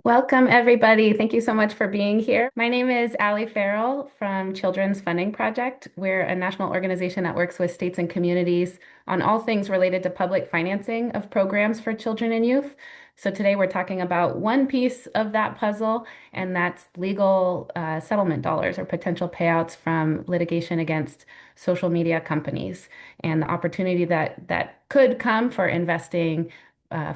Welcome, everybody. Thank you so much for being here. My name is Allie Farrell from Children's Funding Project. We're a national organization that works with states and communities on all things related to public financing of programs for children and youth. So today we're talking about one piece of that puzzle, and that's legal settlement dollars or potential payouts from litigation against social media companies and the opportunity that could come for investing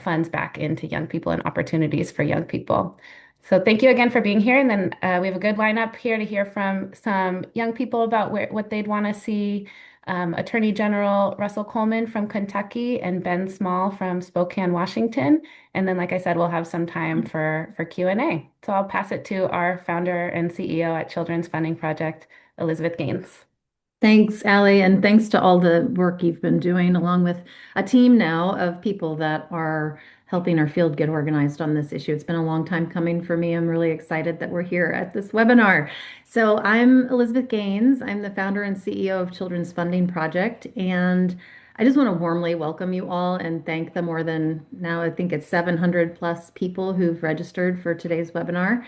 funds back into young people and opportunities for young people. So thank you again for being here. And then we have a good lineup here to hear from some young people about what they'd want to see. Attorney General Russell Coleman from Kentucky and Ben Small from Spokane, Washington. And then, like I said, we'll have some time for Q&A. So I'll pass it to our founder and CEO at Children's Funding Project, Elizabeth Gaines. Thanks, Allie, and thanks to all the work you've been doing, along with a team now of people that are helping our field get organized on this issue. It's been a long time coming for me. I'm really excited that we're here at this webinar. So I'm Elizabeth Gaines. I'm the founder and CEO of Children's Funding Project, and I just want to warmly welcome you all and thank the more than now I think it's 700 plus people who've registered for today's webinar.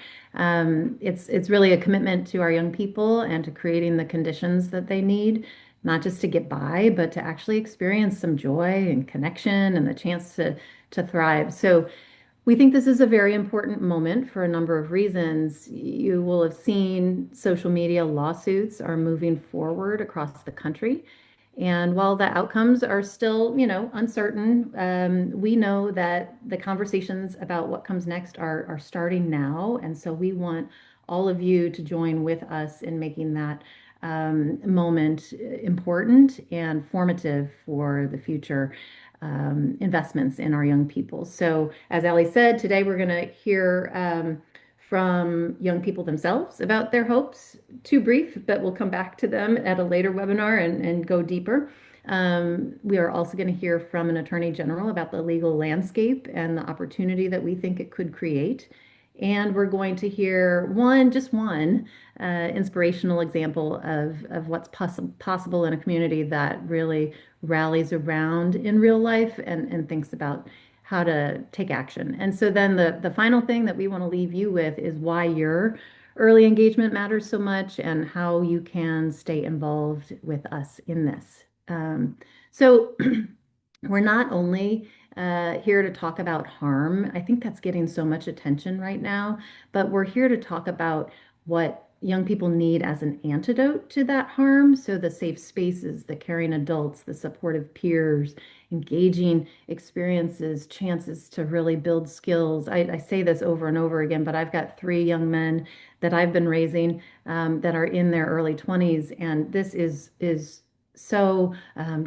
It's really a commitment to our young people and to creating the conditions that they need, not just to get by, but to actually experience some joy and connection and the chance to thrive. So we think this is a very important moment for a number of reasons. You will have seen social media lawsuits are moving forward across the country. And while the outcomes are still, uncertain, we know that the conversations about what comes next are starting now. And so we want all of you to join with us in making that moment important and formative for the future investments in our young people. So, as Ellie said, today we're going to hear from young people themselves about their hopes. Too brief, but we'll come back to them at a later webinar and go deeper. We are also going to hear from an attorney general about the legal landscape and the opportunity that we think it could create. And we're going to hear just one inspirational example of what's possible in a community that really rallies around in real life and thinks about how to take action. And so then the final thing that we want to leave you with is why your early engagement matters so much and how you can stay involved with us in this. So we're not only here to talk about harm. I think that's getting so much attention right now, but we're here to talk about what young people need as an antidote to that harm. So the safe spaces, the caring adults, the supportive peers, engaging experiences, chances to really build skills. I say this over and over again, but I've got three young men that I've been raising that are in their early 20s, and this is so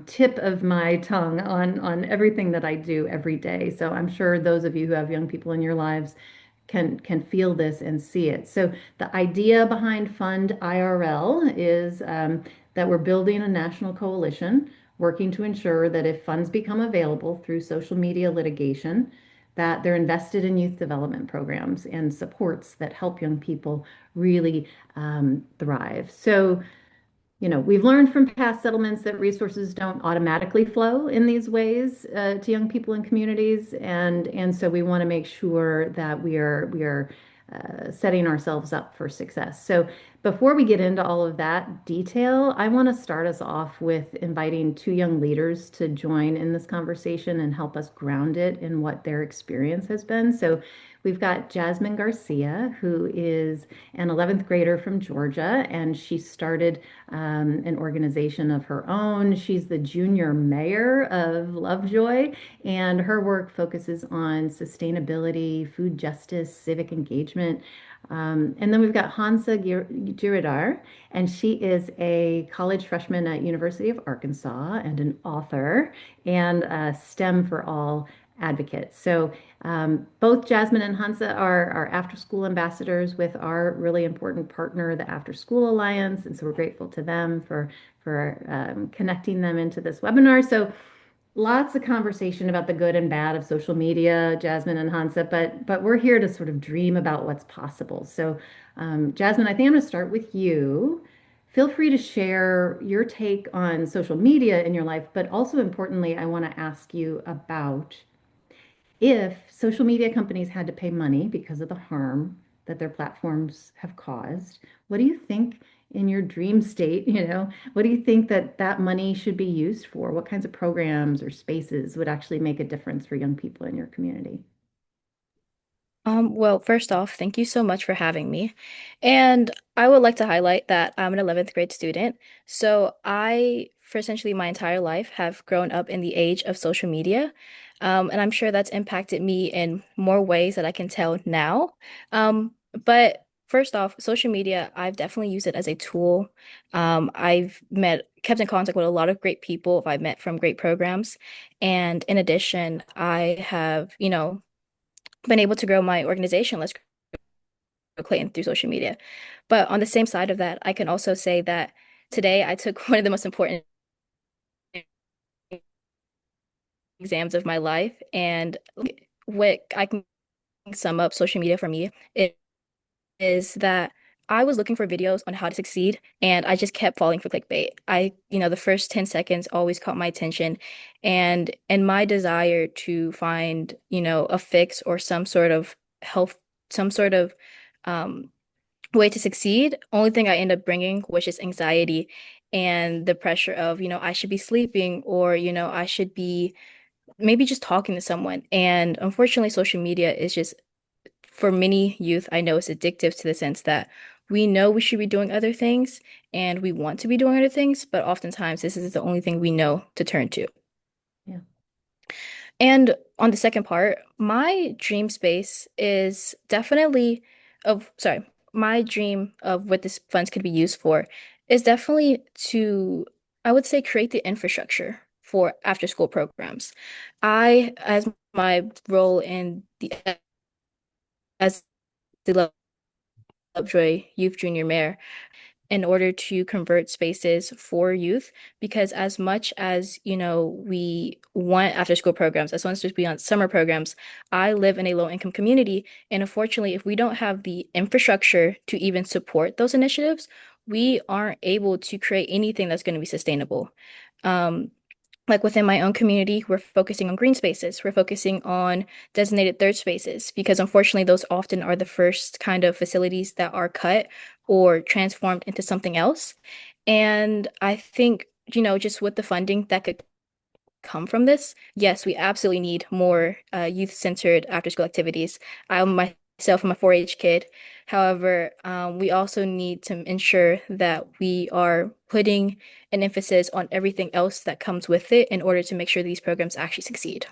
tip of my tongue on everything that I do every day. So I'm sure those of you who have young people in your lives can feel this and see it. So the idea behind Fund IRL is that we're building a national coalition working to ensure that if funds become available through social media litigation, that they're invested in youth development programs and supports that help young people really thrive. So we've learned from past settlements that resources don't automatically flow in these ways to young people and communities, and so we want to make sure that we are setting ourselves up for success. So before we get into all of that detail, I want to start us off with inviting two young leaders to join in this conversation and help us ground it in what their experience has been. So we've got Jasmine Garcia, who is an 11th grader from Georgia, and she started an organization of her own. She's the junior mayor of Lovejoy, and her work focuses on sustainability, food justice, civic engagement. And then we've got Hansa Giridar, and she is a college freshman at University of Arkansas and an author and a STEM for All advocate. So both Jasmine and Hansa are after school ambassadors with our really important partner, the After School Alliance. And so we're grateful to them for connecting them into this webinar. So lots of conversation about the good and bad of social media, Jasmine and Hansa, but we're here to sort of dream about what's possible. So Jasmine, I think I'm going to start with you. Feel free to share your take on social media in your life, but also importantly, I want to ask you about If social media companies had to pay money because of the harm that their platforms have caused, what do you think in your dream state, what do you think that that money should be used for? What kinds of programs or spaces would actually make a difference for young people in your community? Well, first off, thank you so much for having me. And I would like to highlight that I'm an 11th grade student. So I, for essentially my entire life, have grown up in the age of social media. And I'm sure that's impacted me in more ways that I can tell now. But first off, social media, I've definitely used it as a tool. Kept in contact with a lot of great people I've met from great programs. And in addition, I have, been able to grow my organization, Let's Grow Clayton, through social media. But on the same side of that, I can also say that today I took one of the most important exams of my life. And what I can sum up social media for me is that I was looking for videos on how to succeed, and I just kept falling for clickbait. The first 10 seconds always caught my attention, and my desire to find, a fix or some sort of health, some sort of um, way to succeed, only thing I end up bringing was just anxiety and the pressure of, I should be sleeping or, I should be maybe just talking to someone. And unfortunately, social media is just for many youth, I know it's addictive to the sense that we know we should be doing other things and we want to be doing other things, but oftentimes this is the only thing we know to turn to. Yeah. And on the second part, my dream space is definitely my dream of what this funds could be used for is definitely to, I would say, create the infrastructure for after school programs. As my role in the as the Lovejoy Youth Junior Mayor, in order to convert spaces for youth because as much as we want after school programs as long as we want summer programs. I live in a low income community, and unfortunately if we don't have the infrastructure to even support those initiatives, we aren't able to create anything that's going to be sustainable. um, like within my own community, we're focusing on green spaces. We're focusing on designated third spaces because unfortunately, those often are the first kind of facilities that are cut or transformed into something else. And I think, just with the funding that could come from this, yes, we absolutely need more youth-centered after-school activities. I myself am a 4-H kid. However, we also need to ensure that we are putting an emphasis on everything else that comes with it in order to make sure these programs actually succeed.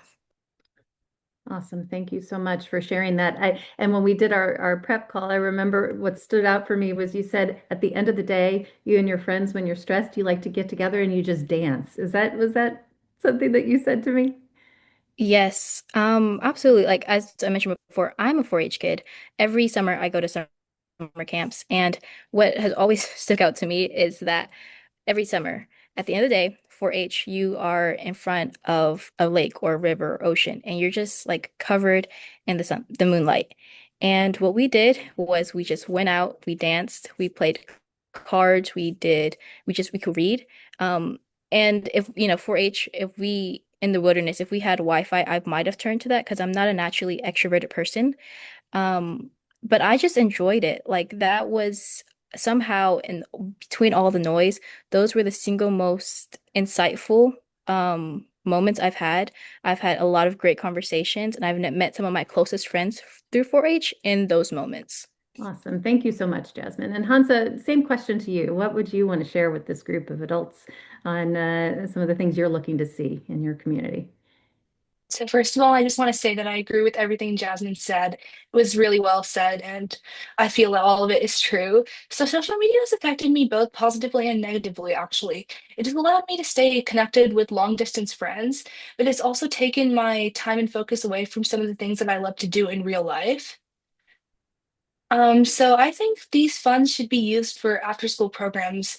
Awesome. Thank you so much for sharing that. And when we did our prep call, I remember what stood out for me was you said at the end of the day, you and your friends, when you're stressed, you like to get together and you just dance. Was that something that you said to me? Yes, absolutely. Like as I mentioned before, I'm a 4-H kid. Every summer I go to summer camps, and what has always stuck out to me is that every summer, at the end of the day, 4-H, you are in front of a lake or a river or ocean, and you're just like covered in the moonlight. And what we did was we just went out, we danced, we played cards, we could read. Um, and if, 4-H, if we in the wilderness, if we had Wi-Fi, I might have turned to that because I'm not a naturally extroverted person. Um, but I just enjoyed it. Like that was somehow in between all the noise, those were the single most insightful moments I've had. I've had a lot of great conversations and I've met some of my closest friends through 4-H in those moments. Awesome. Thank you so much, Jasmine. And Hansa, same question to you. What would you want to share with this group of adults on some of the things you're looking to see in your community? So first of all, I just want to say that I agree with everything Jasmine said. It was really well said, and I feel that all of it is true. So social media has affected me both positively and negatively, actually. It has allowed me to stay connected with long distance friends, but it's also taken my time and focus away from some of the things that I love to do in real life. So I think these funds should be used for after school programs,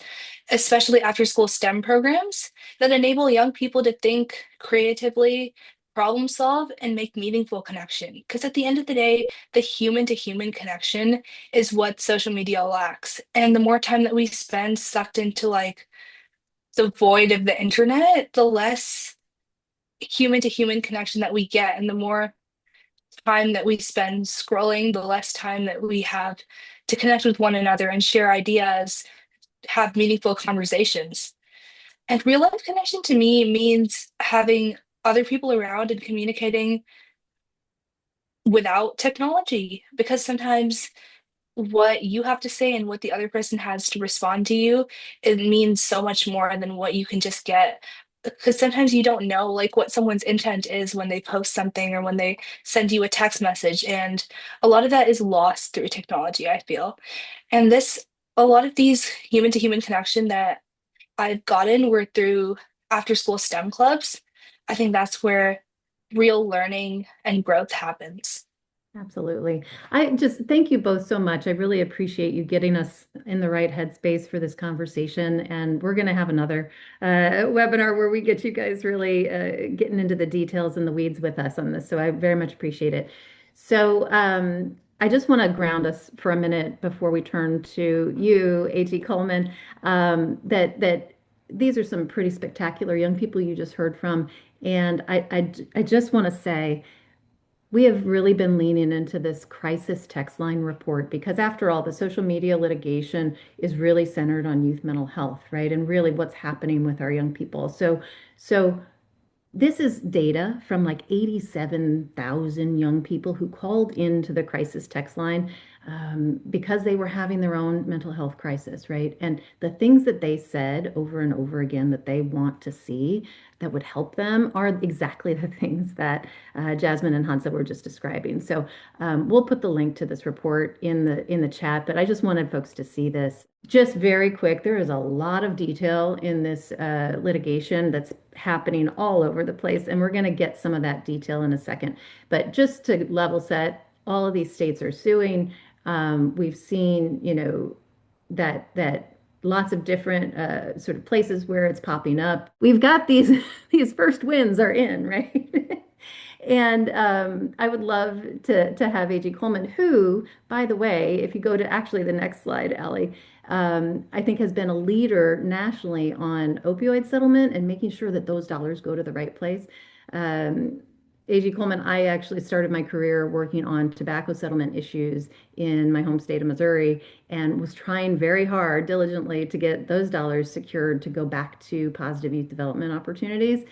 especially after school STEM programs that enable young people to think creatively, problem solve, and make meaningful connection. Because at the end of the day, the human to human connection is what social media lacks. And the more time that we spend sucked into like the void of the internet, the less human to human connection that we get, and the more time that we spend scrolling, the less time that we have to connect with one another and share ideas, have meaningful conversations. And real life connection to me means having other people around and communicating without technology, because sometimes what you have to say and what the other person has to respond to you, it means so much more than what you can just get. Because sometimes you don't know like what someone's intent is when they post something or when they send you a text message. And a lot of that is lost through technology, I feel. And a lot of these human to human connection that I've gotten were through after school STEM clubs. I think that's where real learning and growth happens. Absolutely. I just thank you both so much. I really appreciate you getting us in the right headspace for this conversation. And we're going to have another webinar where we get you guys really getting into the details and the weeds with us on this. So I very much appreciate it. So I just want to ground us for a minute before we turn to you, A.G. Coleman, that these are some pretty spectacular young people you just heard from. And I just want to say, we have really been leaning into this crisis text line report because, after all, the social media litigation is really centered on youth mental health, right? And really what's happening with our young people. So this is data from like 87,000 young people who called into the crisis text line because they were having their own mental health crisis, right? And the things that they said over and over again that they want to see that would help them are exactly the things that Jasmine and Hansa were just describing. So we'll put the link to this report in the chat, but I just wanted folks to see this. Just very quick, there is a lot of detail in this litigation that's happening all over the place, and we're going to get some of that detail in a second. But just to level set, all of these states are suing. We've seen, that lots of different sort of places where it's popping up. We've got these these first wins are in, right? And I would love to have A.G. Coleman, who, by the way, if you go to actually the next slide, Allie, I think has been a leader nationally on opioid settlement and making sure that those dollars go to the right place. A.G. Coleman, I actually started my career working on tobacco settlement issues in my home state of Missouri and was trying very hard, diligently, to get those dollars secured to go back to positive youth development opportunities.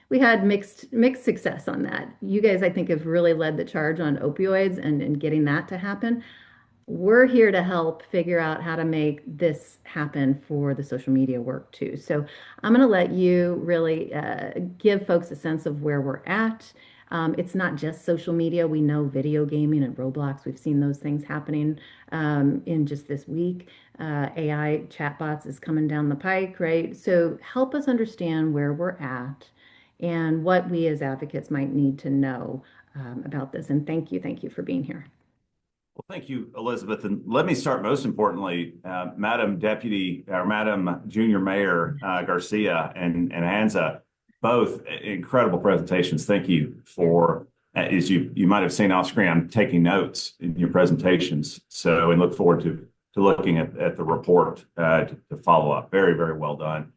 We had mixed success on that. You guys, I think, have really led the charge on opioids and getting that to happen. We're here to help figure out how to make this happen for the social media work too. So I'm going to let you really give folks a sense of where we're at. It's not just social media. We know video gaming and Roblox. We've seen those things happening in just this week. AI chatbots is coming down the pike, right? So help us understand where we're at and what we as advocates might need to know about this. And thank you for being here. Well, thank you, Elizabeth. And let me start most importantly, Madam Deputy or Madam Junior Mayor Garcia and Hansa, both incredible presentations. Thank you for, as you might have seen off screen, I'm taking notes in your presentations. So, and look forward to looking at the report to follow up. Very, very well done.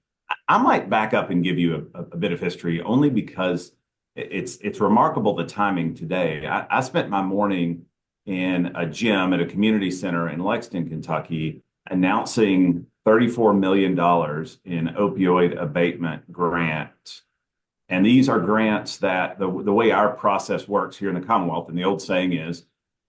I might back up and give you a bit of history only because it's remarkable the timing today. I spent my morning in a gym at a community center in Lexington, Kentucky, announcing $34 million in opioid abatement grants. And these are grants that the way our process works here in the Commonwealth, and the old saying is,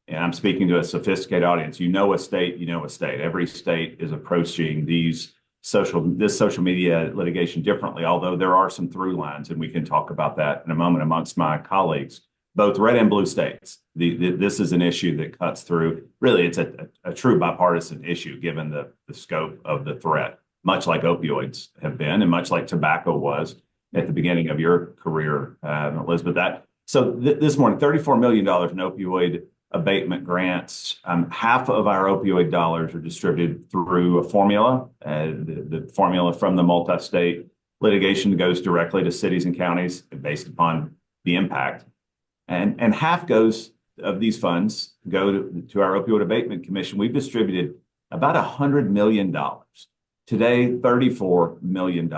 and I'm speaking to a sophisticated audience, you know a state, you know a state. Every state is approaching this social media litigation differently, although there are some through lines, and we can talk about that in a moment amongst my colleagues, both red and blue states. This is an issue that cuts through. Really, it's a true bipartisan issue given the scope of the threat, much like opioids have been, and much like tobacco was at the beginning of your career, Elizabeth. This morning, $34 million in opioid abatement grants. Half of our opioid dollars are distributed through a formula. The formula from the multi-state litigation goes directly to cities and counties based upon the impact. And half of these funds go to our Opioid Abatement Commission. We've distributed about $100 million. Today, $34 million.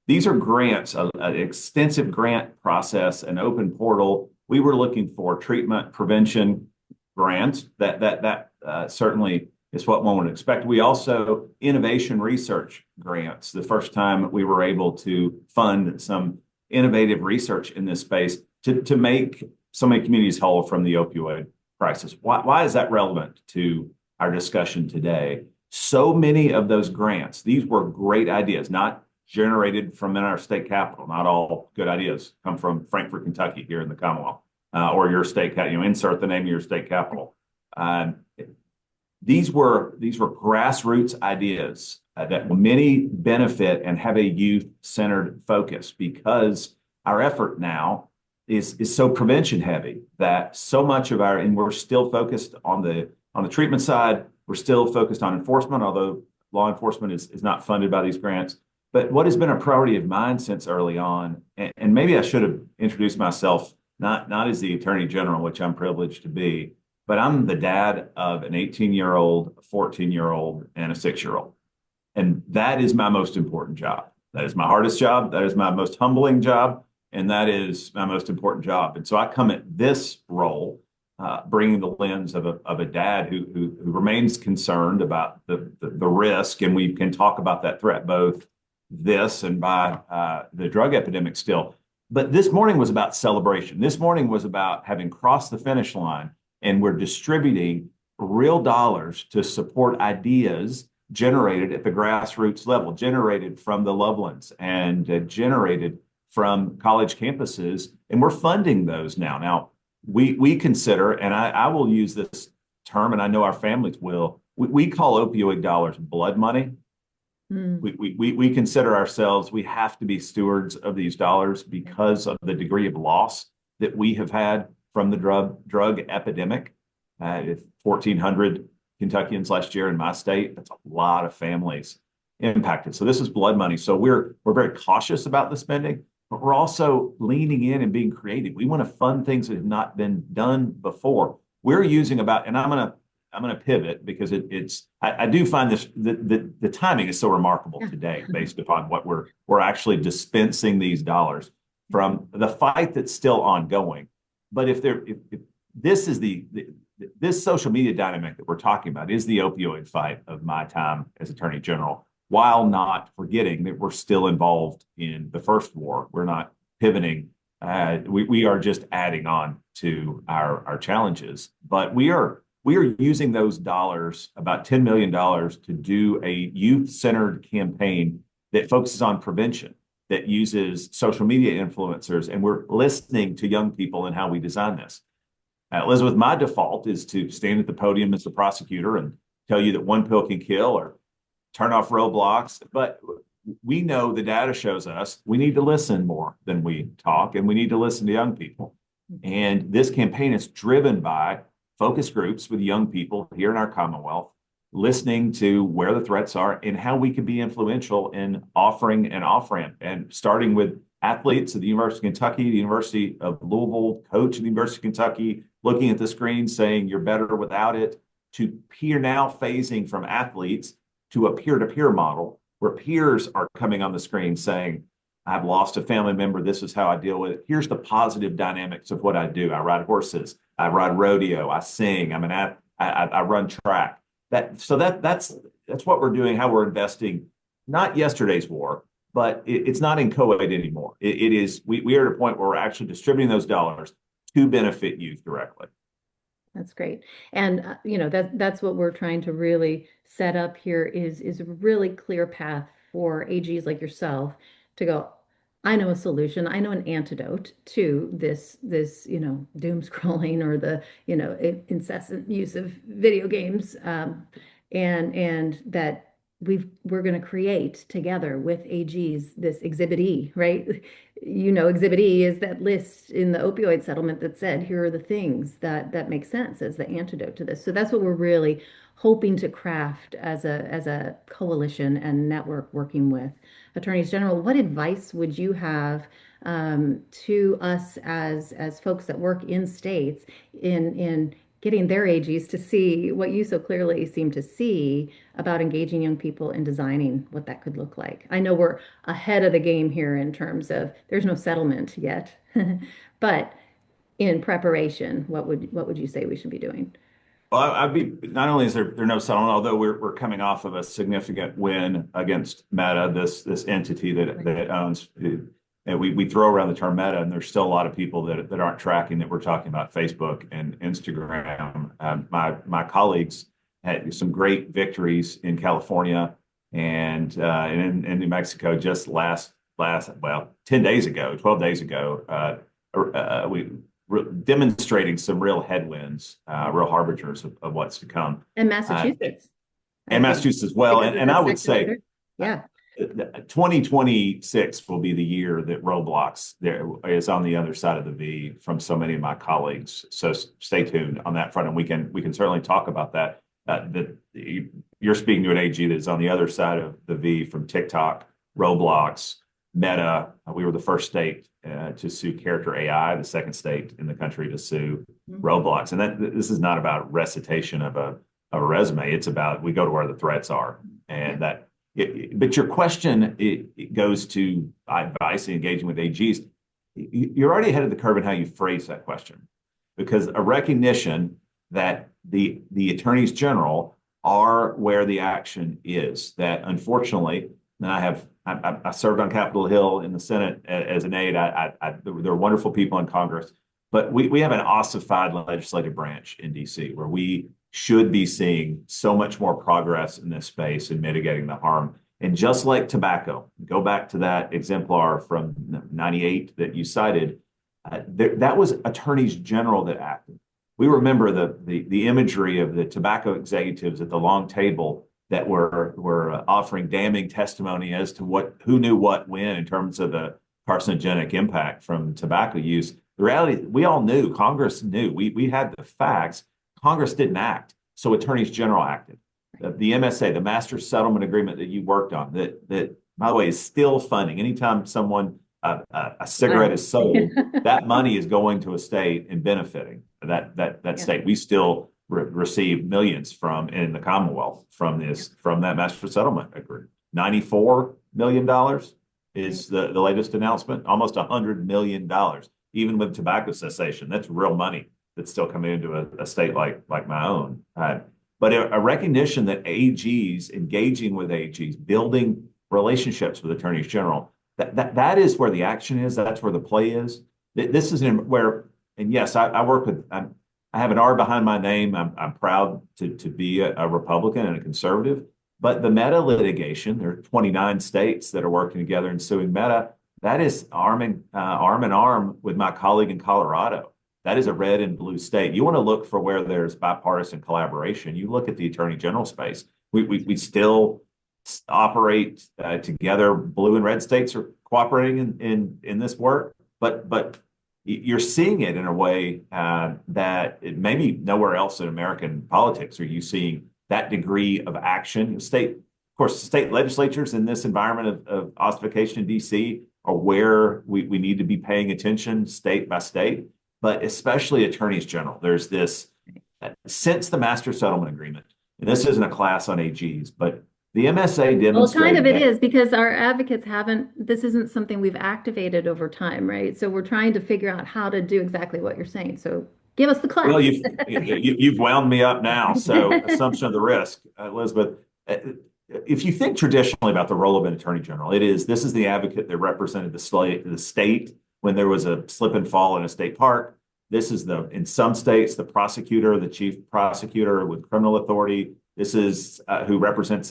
These are grants, an extensive grant process, an open portal we were looking for treatment prevention grants. That certainly is what one would expect. We also innovation research grants. The first time we were able to fund some innovative research in this space to make so many communities whole from the opioid crisis. Why is that relevant to our discussion today? So many of those grants, these were great ideas, not generated from in our state capital. Not all good ideas come from Frankfort, Kentucky, here in the Commonwealth, or your state capital. Insert the name of your state capital. Um, these were grassroots ideas that many benefit and have a youth-centered focus because our effort now is so prevention heavy that so much of our and we're still focused on the treatment side. We're still focused on enforcement, although law enforcement is not funded by these grants. But what has been a priority of mine since early on, and maybe I should have introduced myself not as the Attorney General, which I'm privileged to be, but I'm the dad of an 18-year-old, a 14-year-old, and a 6-year-old. And that is my most important job. That is my hardest job. That is my most humbling job. And that is my most important job. And so I come at this role bringing the lens of a dad who remains concerned about the risk. And we can talk about that threat, both this and by the drug epidemic still. But this morning was about celebration. This morning was about having crossed the finish line, and we're distributing real dollars to support ideas generated at the grassroots level, generated from the Lovelands and generated from college campuses. And we're funding those now. Now, we consider, and I will use this term, and I know our families will, we call opioid dollars blood money. We consider ourselves, we have to be stewards of these dollars because of the degree of loss that we have had from the drug epidemic. 1,400 Kentuckians last year in my state. That's a lot of families impacted. So this is blood money. So we're very cautious about the spending, but we're also leaning in and being creative. We want to fund things that have not been done before. We're using about, and I'm gonna pivot because I do find this the timing is so remarkable today based upon what we're actually dispensing these dollars from the fight that's still ongoing. But if this is this social media dynamic that we're talking about is the opioid fight of my time as Attorney General, while not forgetting that we're still involved in the first war. We're not pivoting. We are just adding on to our challenges, but we are using those dollars, about $10 million, to do a youth-centered campaign that focuses on prevention, that uses social media influencers, and we're listening to young people and how we design this. Elizabeth, my default is to stand at the podium as the prosecutor and tell you that one pill can kill or turn off roadblocks. But we know the data shows us we need to listen more than we talk, and we need to listen to young people. And this campaign is driven by focus groups with young people here in our Commonwealth, listening to where the threats are and how we can be influential in offering an off-ramp, and starting with athletes at the University of Kentucky, the University of Louisville, coach at the University of Kentucky, looking at the screen saying you're better without it, to peer, now phasing from athletes to a peer-to-peer model where peers are coming on the screen saying, I've lost a family member. This is how I deal with it. Here's the positive dynamics of what I do. I ride horses. I ride rodeo. I sing. I run track. That's what we're doing, how we're investing, not yesterday's war, but it's not in co-ed anymore. It is, we are at a point where we're actually distributing those dollars to benefit youth directly. That's great. And that's what we're trying to really set up here is a really clear path for AGs like yourself to go, I know a solution, I know an antidote to this doom scrolling or the incessant use of video games, and that we're going to create together with AGs this Exhibit E, right? Exhibit E is that list in the opioid settlement that said, here are the things that make sense as the antidote to this. So that's what we're really hoping to craft as a coalition and network working with attorneys general. What advice would you have to us as folks that work in states in getting their AGs to see what you so clearly seem to see about engaging young people and designing what that could look like? I know we're ahead of the game here in terms of there's no settlement yet, but in preparation, what would you say we should be doing? Well, I'd be not only is there no settlement, although we're coming off of a significant win against Meta, this entity that owns. And we throw around the term Meta, and there's still a lot of people that aren't tracking that we're talking about Facebook and Instagram. My colleagues had some great victories in California and in New Mexico just last 10 days ago, 12 days ago. We demonstrating some real headwinds, real harbingers of what's to come. And Massachusetts. And Massachusetts as well. And I would say, yeah, 2026 will be the year that Roblox there is on the other side of the V from so many of my colleagues. So stay tuned on that front, and we can certainly talk about that. You're speaking to an AG that is on the other side of the V from TikTok, Roblox, Meta. We were the first state to sue Character AI, the second state in the country to sue Roblox. And this is not about recitation of a resume. It's about we go to where the threats are, and but your question it goes to advice and engaging with AGs. You're already ahead of the curve in how you phrase that question, because a recognition that the attorneys general are where the action is. That unfortunately, and I served on Capitol Hill in the Senate as an aide. There are wonderful people in Congress, but we have an ossified legislative branch in DC where we should be seeing so much more progress in this space in mitigating the harm. And just like tobacco, go back to that exemplar from '98 that you cited. That was attorneys general that acted. We remember the imagery of the tobacco executives at the long table that were offering damning testimony as to who knew what when in terms of the carcinogenic impact from tobacco use. The reality, we all knew, Congress knew, we had the facts. Congress didn't act, so attorneys general acted. The MSA, the Master Settlement Agreement that you worked on, that by the way is still funding. Anytime someone a cigarette is sold, that money is going to a state and benefiting that state. We still receive millions in the Commonwealth from that Master Settlement Agreement. $94 million is the latest announcement. Almost $100 million, even with tobacco cessation. That's real money that's still coming into a state like my own. But a recognition that AGs, engaging with AGs, building relationships with attorneys general, that is where the action is. That's where the play is. This is where, and yes, I work with, I have an R behind my name. I'm proud to be a Republican and a conservative. But the Meta litigation, there are 29 states that are working together and suing Meta. That is arm in arm with my colleague in Colorado. That is a red and blue state. You want to look for where there's bipartisan collaboration. You look at the attorney general space. We still operate together. Blue and red states are cooperating in this work, but you're seeing it in a way that it maybe nowhere else in American politics are you seeing that degree of action. Of course, state legislatures in this environment of ossification in DC are where we need to be paying attention state by state. But especially attorneys general, there's this, since the Master Settlement Agreement, and this isn't a class on AGs, but the MSA demonstrated. Well, kind of it is, because our advocates this isn't something we've activated over time, right? So we're trying to figure out how to do exactly what you're saying. So give us the class. Well, you've wound me up now. So assumption of the risk, Elizabeth. If you think traditionally about the role of an attorney general, this is the advocate that represented the state when there was a slip and fall in a state park. This is in some states, the prosecutor, the chief prosecutor with criminal authority. This is who represents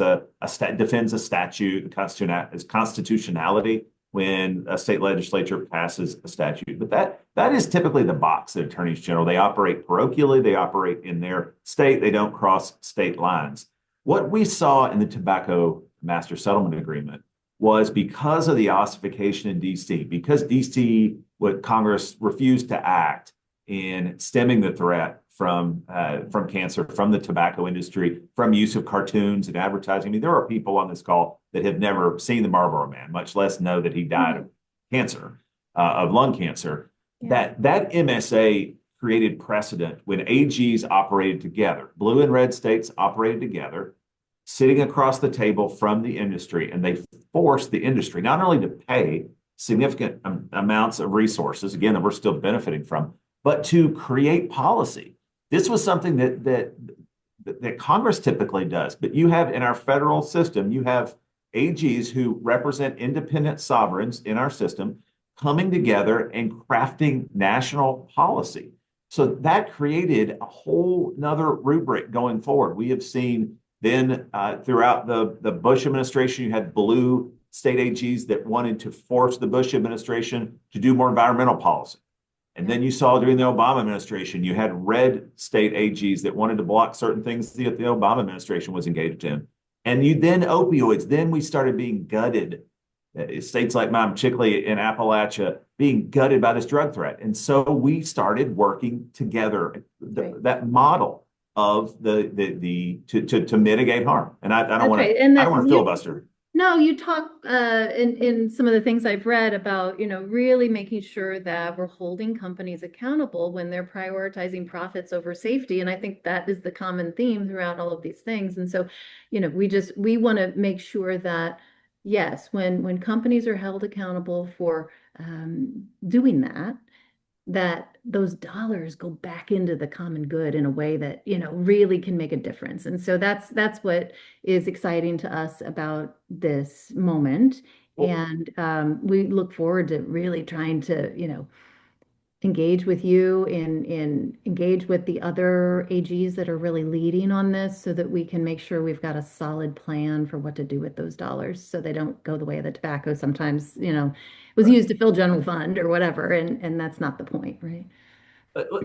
defends a statute, the constitutionality when a state legislature passes a statute. But that is typically the box that attorneys general. They operate parochially. They operate in their state. They don't cross state lines. What we saw in the Tobacco Master Settlement Agreement was because of the ossification in DC, because Congress refused to act in stemming the threat from cancer, from the tobacco industry, from use of cartoons and advertising. I mean, there are people on this call that have never seen the Marlboro Man, much less know that he died of cancer, of lung cancer. Yeah. That MSA created precedent when AGs operated together. Blue and red states operated together, sitting across the table from the industry, and they forced the industry not only to pay significant amounts of resources, again, that we're still benefiting from, but to create policy. This was something that Congress typically does. But you have in our federal system, you have AGs who represent independent sovereigns in our system coming together and crafting national policy. So that created a whole nother rubric going forward. We have seen then throughout the Bush administration, you had blue state AGs that wanted to force the Bush administration to do more environmental policy. And then you saw during the Obama administration, you had red state AGs that wanted to block certain things that the Obama administration was engaged in. And you then opioids, then we started being gutted. States like mine, particularly in Appalachia, being gutted by this drug threat. And so we started working together, that model of to mitigate harm. And I don't want right. to And I don't want to filibuster. No, you talk in some of the things I've read about, really making sure that we're holding companies accountable when they're prioritizing profits over safety. And I think that is the common theme throughout all of these things. And so, we want to make sure that, yes, when companies are held accountable for doing that those dollars go back into the common good in a way that, really can make a difference. And so that's what is exciting to us about this moment. And we look forward to really trying to, engage with you and engage with the other AGs that are really leading on this so that we can make sure we've got a solid plan for what to do with those dollars so they don't go the way of the tobacco. Sometimes, it was used to fill general fund or whatever, and that's not the point, right?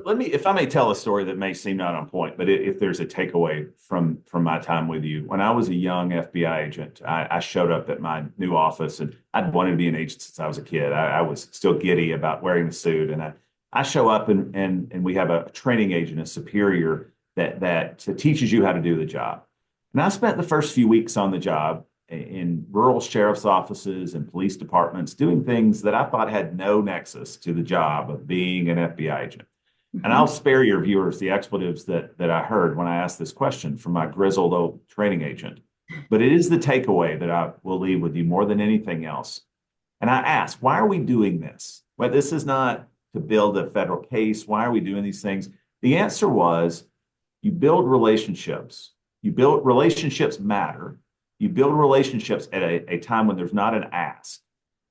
Let me, if I may tell a story that may seem not on point, but if there's a takeaway from my time with you, when I was a young FBI agent, I showed up at my new office, and I'd wanted to be an agent since I was a kid. I was still giddy about wearing the suit, and I show up and we have a training agent, a superior that teaches you how to do the job. And I spent the first few weeks on the job in rural sheriff's offices and police departments doing things that I thought had no nexus to the job of being an FBI agent. And I'll spare your viewers the expletives that I heard when I asked this question from my grizzled old training agent. But it is the takeaway that I will leave with you more than anything else. And I asked, why are we doing this? Well, this is not to build a federal case. Why are we doing these things? The answer was you build relationships. You build relationships matter. You build relationships at a time when there's not an ask.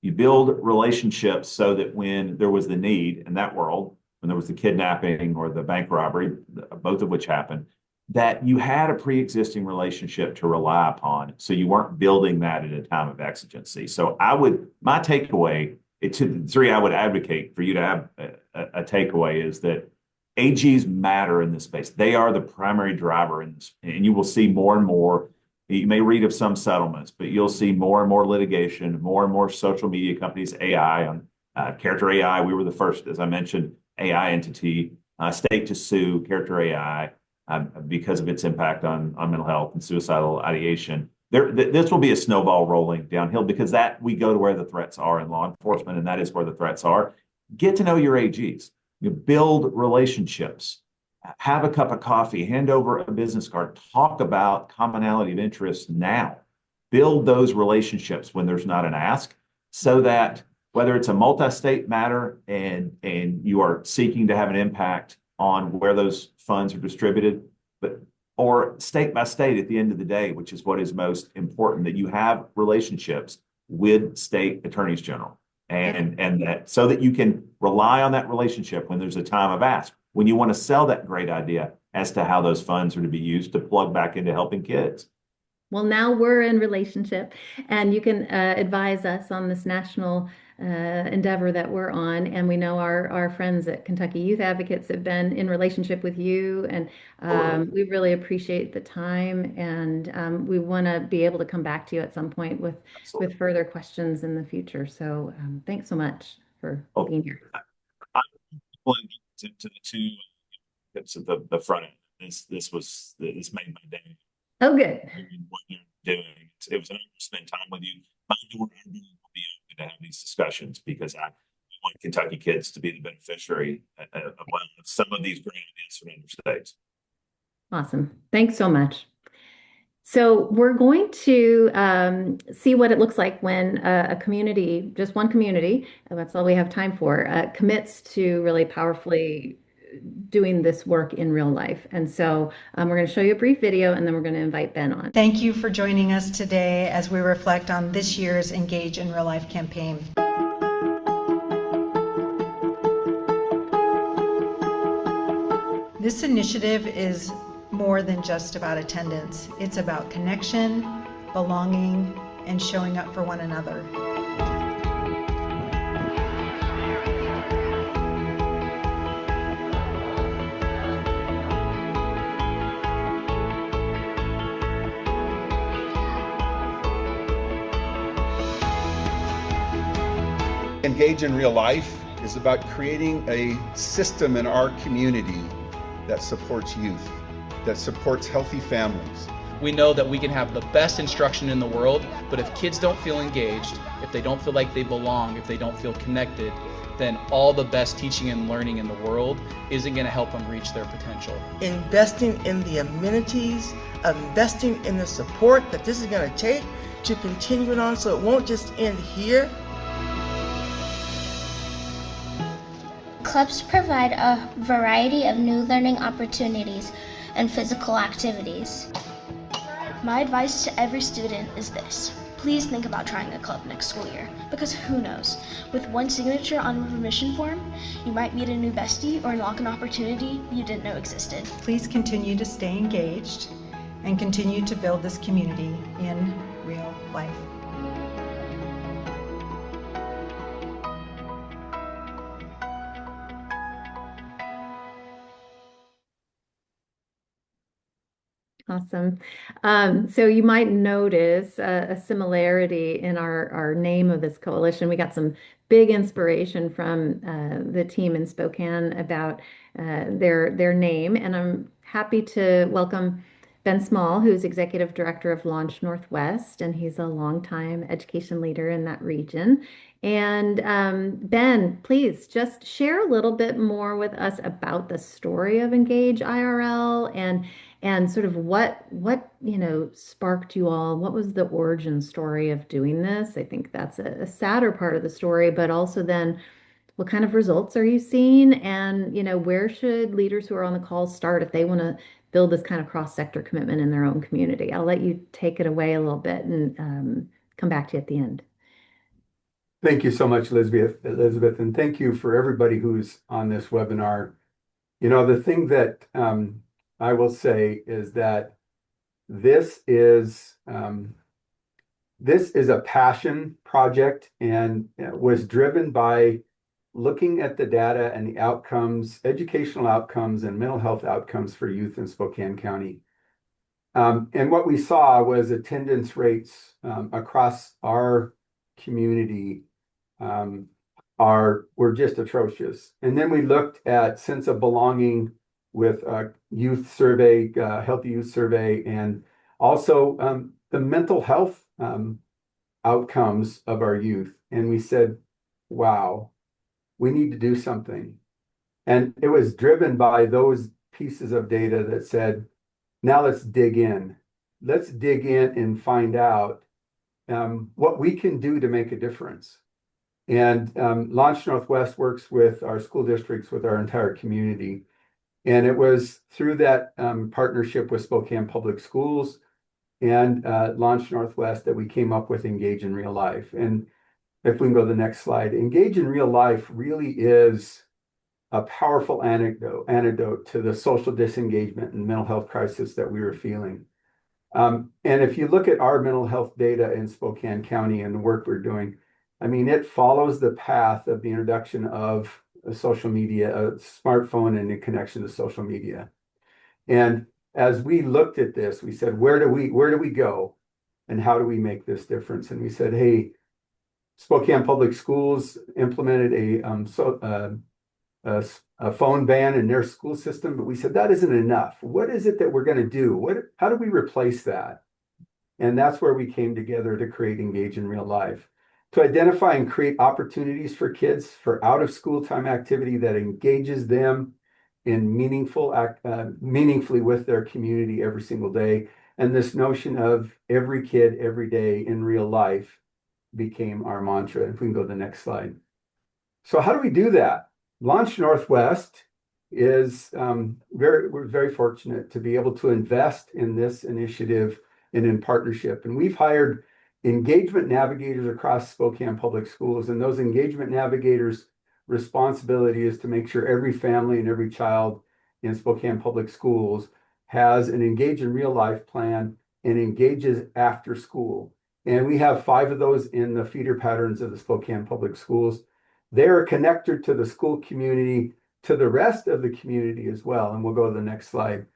You build relationships so that when there was the need in that world, when there was the kidnapping or the bank robbery, both of which happened, that you had a pre-existing relationship to rely upon. So you weren't building that at a time of exigency. So my takeaway to the three I would advocate for you to have a takeaway is that AGs matter in this space. They are the primary driver in this, and you will see more and more. You may read of some settlements, but you'll see more and more litigation, more and more social media companies, AI on Character AI. We were the first, as I mentioned, AI entity, state to sue Character AI because of its impact on mental health and suicidal ideation. This will be a snowball rolling downhill because we go to where the threats are in law enforcement, and that is where the threats are. Get to know your AGs. You build relationships. Have a cup of coffee. Hand over a business card. Talk about commonality of interest now. Build those relationships when there's not an ask, so that whether it's a multi-state matter and you are seeking to have an impact on where those funds are distributed, or state by state at the end of the day, which is what is most important, that you have relationships with state attorneys general and that so that you can rely on that relationship when there's a time of ask, when you want to sell that great idea as to how those funds are to be used to plug back into helping kids. Well, now we're in relationship, and you can advise us on this national endeavor that we're on. And we know our friends at Kentucky Youth Advocates have been in relationship with you, and we really appreciate the time. And we want to be able to come back to you at some point with further questions in the future. So thanks so much for being here. I'm to the two tips at the front end. This made my day. Oh, good. What you're doing. It was an honor to spend time with you. My door will be open to have these discussions because I want Kentucky kids to be the beneficiary of some of these great ideas from other states. Awesome. Thanks so much. So we're going to see what it looks like when a community, just one community, and that's all we have time for, commits to really powerfully doing this work in real life. And so we're going to show you a brief video and then we're going to invite Ben on. Thank you for joining us today as we reflect on this year's Engage in Real Life campaign. This initiative is more than just about attendance. It's about connection, belonging, and showing up for one another. Engage in Real Life is about creating a system in our community that supports youth, that supports healthy families. We know that we can have the best instruction in the world, but if kids don't feel engaged, if they don't feel like they belong, if they don't feel connected, then all the best teaching and learning in the world isn't going to help them reach their potential. Investing in the amenities, investing in the support that this is going to take to continue it on so it won't just end here. Clubs provide a variety of new learning opportunities and physical activities. My advice to every student is this. Please think about trying a club next school year, because who knows, with one signature on a permission form, you might meet a new bestie or unlock an opportunity you didn't know existed. Please continue to stay engaged and continue to build this community in real life. Awesome. So you might notice a similarity in our name of this coalition. We got some big inspiration from the team in Spokane about their name, and I'm happy to welcome Ben Small, who's Executive Director of Launch Northwest, and he's a longtime education leader in that region. And Ben, please just share a little bit more with us about the story of Engage IRL and sort of what sparked you all. What was the origin story of doing this? I think that's a sadder part of the story, but also then what kind of results are you seeing? And where should leaders who are on the call start if they want to build this kind of cross-sector commitment in their own community? I'll let you take it away a little bit and come back to you at the end. Thank you so much, Elizabeth, and thank you for everybody who's on this webinar. The thing that I will say is that this is a passion project and was driven by looking at the data and the outcomes, educational outcomes and mental health outcomes for youth in Spokane County. And what we saw was attendance rates across our community were just atrocious. And then we looked at sense of belonging with a youth survey, healthy youth survey, and also the mental health outcomes of our youth. And we said, wow, we need to do something. And it was driven by those pieces of data that said, now let's dig in. Let's dig in and find out what we can do to make a difference. And Launch Northwest works with our school districts, with our entire community. And it was through that partnership with Spokane Public Schools and Launch Northwest that we came up with Engage in Real Life. And if we can go to the next slide, Engage in Real Life really is a powerful antidote to the social disengagement and mental health crisis that we were feeling. And if you look at our mental health data in Spokane County and the work we're doing, I mean, it follows the path of the introduction of social media, a smartphone, and the connection to social media. And as we looked at this, we said, where do we go and how do we make this difference? And we said, hey, Spokane Public Schools implemented a phone ban in their school system, but we said that isn't enough. What is it that we're going to do? How do we replace that? And that's where we came together to create Engage in Real Life, to identify and create opportunities for kids for out of school time activity that engages them in meaningfully with their community every single day. And this notion of every kid, every day in real life became our mantra. If we can go to the next slide. So how do we do that? Launch Northwest is we're very fortunate to be able to invest in this initiative and in partnership. And we've hired engagement navigators across Spokane Public Schools, and those engagement navigators' responsibility is to make sure every family and every child in Spokane Public Schools has an engage in real life plan and engages after school. And we have 5 of those in the feeder patterns of the Spokane Public Schools. They're connected to the school community, to the rest of the community as well. And we'll go to the next slide.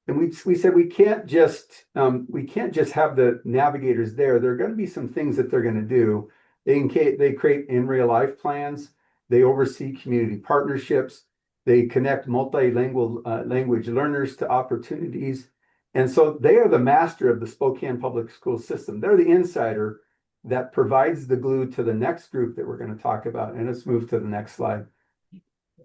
And we said we can't just have the navigators there. There are going to be some things that they're going to do. They create in real life plans. They oversee community partnerships. They connect multilingual language learners to opportunities. And so they are the master of the Spokane Public School system. They're the insider that provides the glue to the next group that we're going to talk about. And let's move to the next slide.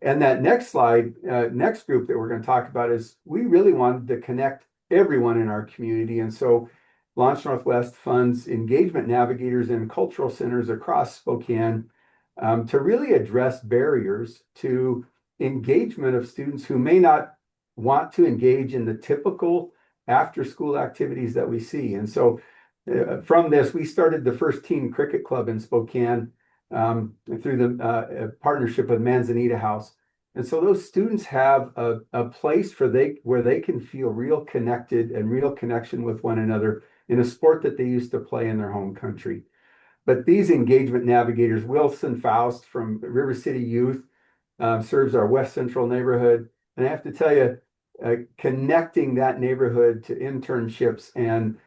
And that next slide, next group that we're going to talk about is we really wanted to connect everyone in our community. And so Launch Northwest funds engagement navigators in cultural centers across Spokane to really address barriers to engagement of students who may not want to engage in the typical after-school activities that we see. And so from this, we started the first teen cricket club in Spokane through the partnership with Manzanita House. And so those students have a place where they can feel real connected and real connection with one another in a sport that they used to play in their home country. But these engagement navigators, Wilson Faust from River City Youth, serves our West Central neighborhood. And I have to tell you, connecting that neighborhood to internships and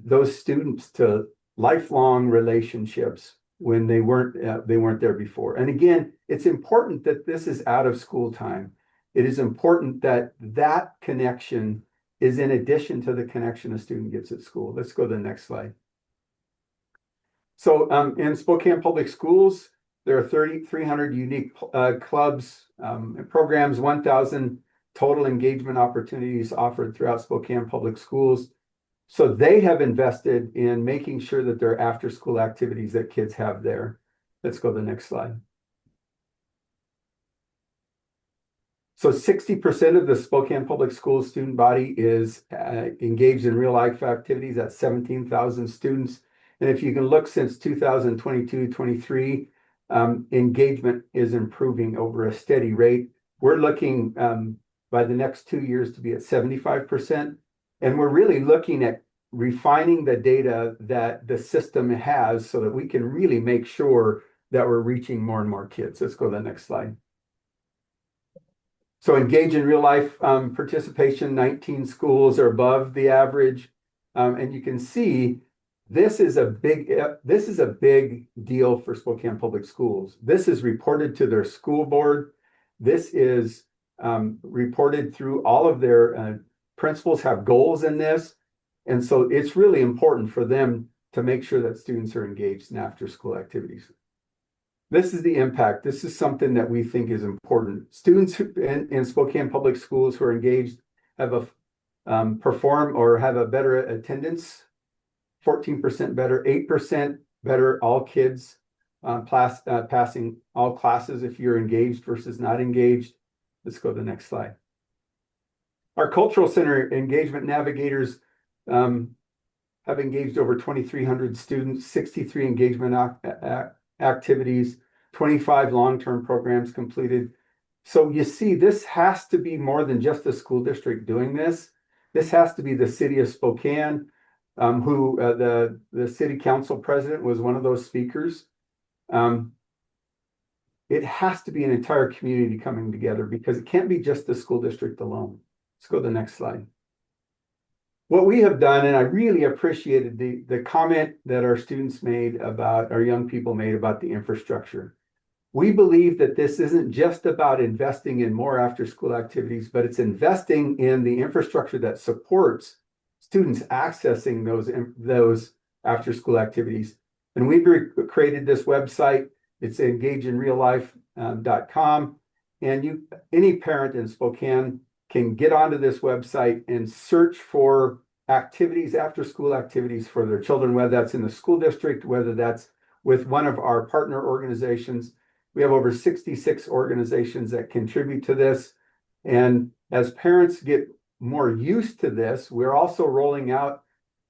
those students to lifelong relationships when they weren't there before. And again, it's important that this is out of school time. It is important that that connection is in addition to the connection a student gets at school. Let's go to the next slide. So in Spokane Public Schools, there are 3,300 unique clubs and programs, 1,000 total engagement opportunities offered throughout Spokane Public Schools. So they have invested in making sure that there are after-school activities that kids have there. Let's go to the next slide. So 60% of the Spokane Public Schools student body is engaged in real-life activities. That's 17,000 students. And if you can look since 2022-23, engagement is improving over a steady rate. We're looking by the next 2 years to be at 75%. And we're really looking at refining the data that the system has so that we can really make sure that we're reaching more and more kids. Let's go to the next slide. So engage in real life participation, 19 schools are above the average. And you can see this is a big deal for Spokane Public Schools. This is reported to their school board. This is reported through all of their principals have goals in this. And so it's really important for them to make sure that students are engaged in after school activities. This is the impact. This is something that we think is important. Students in Spokane Public Schools who are engaged have perform or have a better attendance, 14% better, 8% better, all kids passing all classes if you're engaged versus not engaged. Let's go to the next slide. Our cultural center engagement navigators have engaged over 2,300 students, 63 engagement activities, 25 long-term programs completed. So you see, this has to be more than just a school district doing this. This has to be the city of Spokane, who the city council president was one of those speakers. It has to be an entire community coming together because it can't be just the school district alone. Let's go to the next slide. What we have done, and I really appreciated the comment that our students made about, our young people made about the infrastructure. We believe that this isn't just about investing in more after-school activities, but it's investing in the infrastructure that supports students accessing those after-school activities. And we've created this website. It's engageinreallife.com. And any parent in Spokane can get onto this website and search for activities, after school activities for their children, whether that's in the school district, whether that's with one of our partner organizations. We have over 66 organizations that contribute to this. And as parents get more used to this, we're also rolling out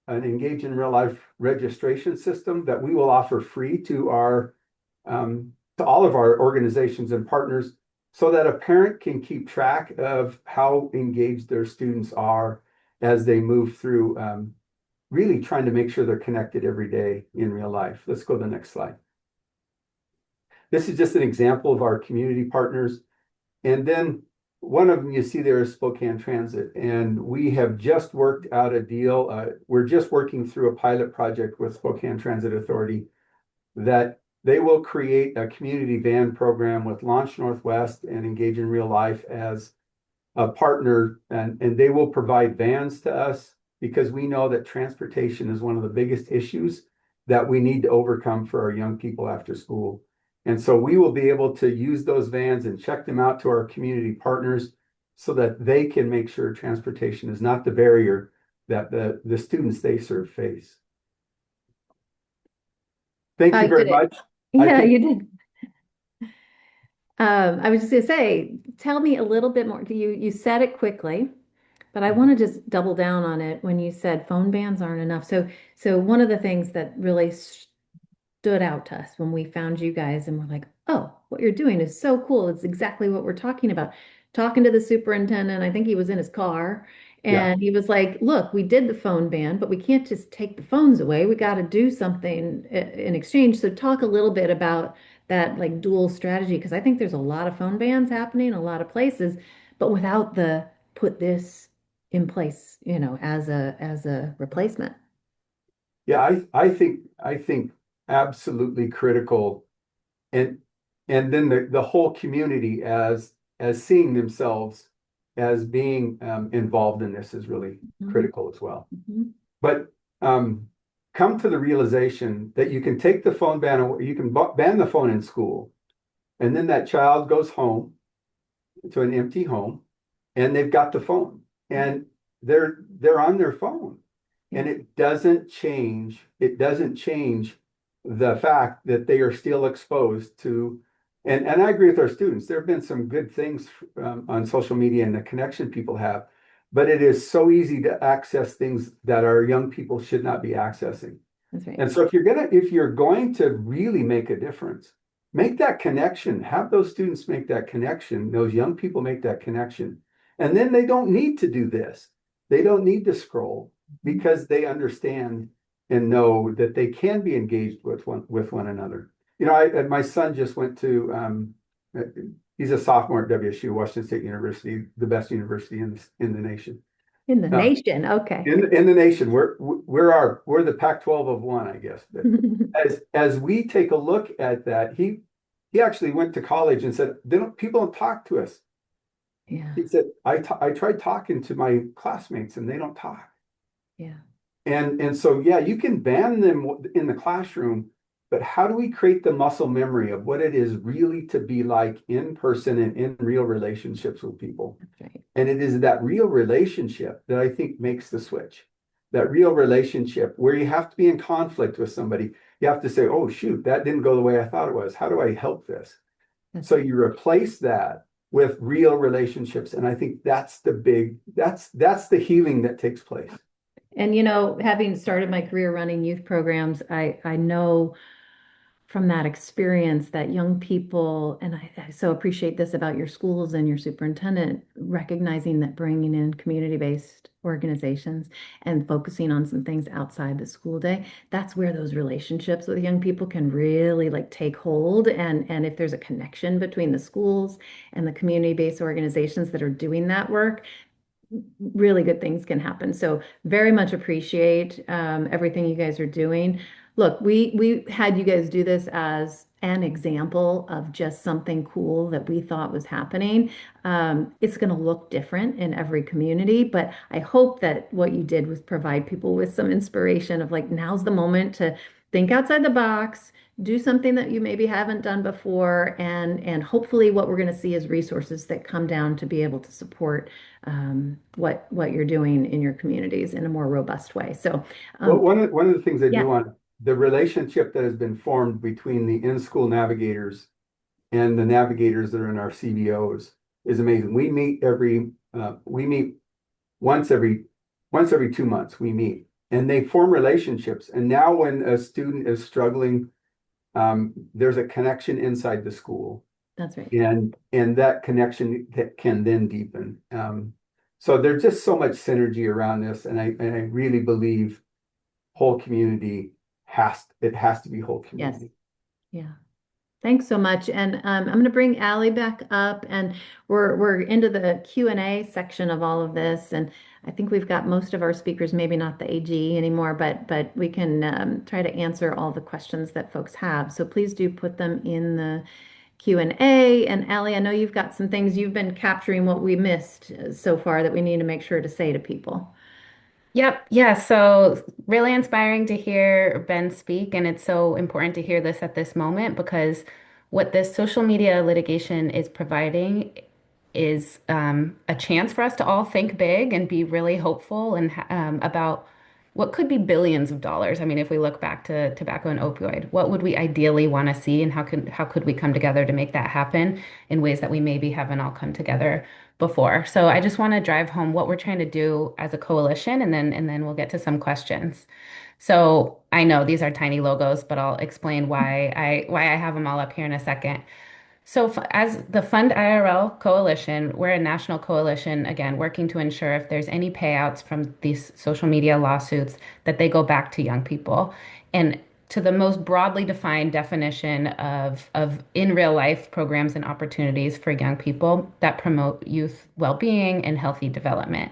an Engage in Real Life registration system that we will offer free to all of our organizations and partners, so that a parent can keep track of how engaged their students are as they move through, really trying to make sure they're connected every day in real life. Let's go to the next slide. This is just an example of our community partners. And then one of them you see there is Spokane Transit. And we have just worked out a deal. We're just working through a pilot project with Spokane Transit Authority that they will create a community van program with Launch Northwest and Engage in Real Life as a partner. And they will provide vans to us, because we know that transportation is one of the biggest issues that we need to overcome for our young people after school. And so we will be able to use those vans and check them out to our community partners, so that they can make sure transportation is not the barrier that the students they serve face. Thank you very much. Yeah, you did. I was just gonna say, tell me a little bit more. You said it quickly, but I want to just double down on it when you said phone bans aren't enough. So one of the things that really stood out to us when we found you guys and we're like, oh, what you're doing is so cool. It's exactly what we're talking about. Talking to the superintendent, I think he was in his car, and he was like, look, we did the phone ban, but we can't just take the phones away. We got to do something in exchange. So talk a little bit about that, like, dual strategy, because I think there's a lot of phone bans happening in a lot of places, but without the put this in place, as a replacement. Yeah, I think absolutely critical. And then the whole community as seeing themselves as being involved in this is really critical as well. But come to the realization that you can take the phone ban, or you can ban the phone in school, and then that child goes home to an empty home, and they've got the phone, and they're on their phone, and it doesn't change the fact that they are still exposed to. And I agree with our students. There have been some good things on social media and the connection people have, but it is so easy to access things that our young people should not be accessing. That's right. And so if you're going to really make a difference, make that connection. Have those students make that connection. Those young people make that connection, and then they don't need to do this. They don't need to scroll, because they understand and know that they can be engaged with one another. My son just went to, he's a sophomore at WSU, Washington State University, the best university in the nation. In the nation, okay. In the nation, we're the Pac-12 of one, I guess. But as we take a look at that, he actually went to college and said, people don't talk to us. Yeah. He said, I tried talking to my classmates and they don't talk. Yeah. And so, yeah, you can ban them in the classroom, but how do we create the muscle memory of what it is really to be like in person and in real relationships with people? That's right. And it is that real relationship that I think makes the switch. That real relationship where you have to be in conflict with somebody. You have to say, oh, shoot, that didn't go the way I thought it was. How do I help this? So you replace that with real relationships. And I think that's the healing that takes place. And, having started my career running youth programs, I know from that experience that young people, and I so appreciate this about your schools and your superintendent, recognizing that bringing in community-based organizations and focusing on some things outside the school day, that's where those relationships with young people can really take hold. And if there's a connection between the schools and the community-based organizations that are doing that work, really good things can happen. So very much appreciate everything you guys are doing. Look, we had you guys do this as an example of just something cool that we thought was happening. It's going to look different in every community, but I hope that what you did was provide people with some inspiration of now's the moment to think outside the box, do something that you maybe haven't done before, and hopefully what we're going to see is resources that come down to be able to support what you're doing in your communities in a more robust way. So, Well, um, one of the things I do yeah, want, the relationship that has been formed between the in-school navigators and the navigators that are in our CBOs is amazing. We meet once every once every 2 months. We meet, and they form relationships. And now, when a student is struggling, there's a connection inside the school, that's right. and that connection that can then deepen. So there's just so much synergy around this, and I really believe whole community has to be whole Yes. community. Yeah. Thanks so much. And I'm going to bring Allie back up, and we're into the Q&A section of all of this. And I think we've got most of our speakers, maybe not the AG anymore, but we can try to answer all the questions that folks have. So please do put them in the Q&A. And Allie, I know you've got some things you've been capturing what we missed so far that we need to make sure to say to people. Yep. Yeah. So really inspiring to hear Ben speak. And it's so important to hear this at this moment because what this social media litigation is providing is a chance for us to all think big and be really hopeful and about what could be billions of dollars. I mean, if we look back to tobacco and opioid, what would we ideally want to see, and how could we come together to make that happen in ways that we maybe haven't all come together before? So I just want to drive home what we're trying to do as a coalition, and then we'll get to some questions. So I know these are tiny logos, but I'll explain why I have them all up here in a second. So, as the Fund IRL Coalition, we're a national coalition, again, working to ensure if there's any payouts from these social media lawsuits, that they go back to young people. And to the most broadly defined definition of in real life programs and opportunities for young people that promote youth well-being and healthy development.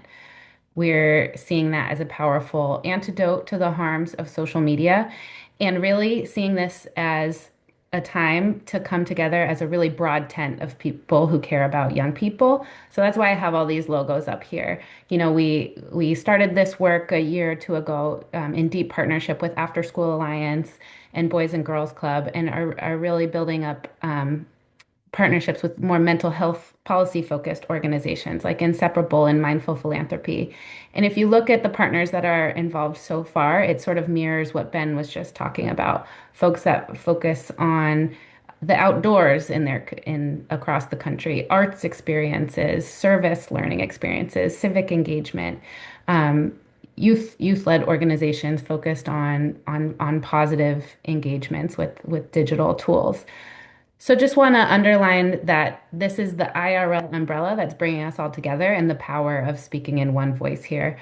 We're seeing that as a powerful antidote to the harms of social media and really seeing this as a time to come together as a really broad tent of people who care about young people. So that's why I have all these logos up here. You know, we started this work a year or two ago in deep partnership with After School Alliance and Boys and Girls Club and are really building up partnerships with more mental health policy focused organizations like Inseparable and Mindful Philanthropy. And if you look at the partners that are involved so far, it sort of mirrors what Ben was just talking about. Folks that focus on the outdoors in across the country, arts experiences, service learning experiences, civic engagement, um, youth-led organizations focused on positive engagements with digital tools. So just want to underline that this is the IRL umbrella that's bringing us all together and the power of speaking in one voice here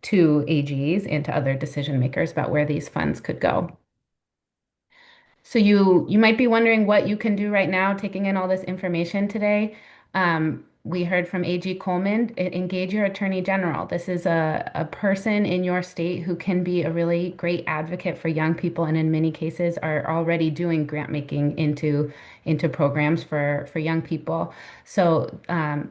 to AGs and to other decision makers about where these funds could go. So you might be wondering what you can do right now, taking in all this information today. We heard from AG Coleman, engage your attorney general. This is a person in your state who can be a really great advocate for young people, and in many cases are already doing grant making into programs for young people. So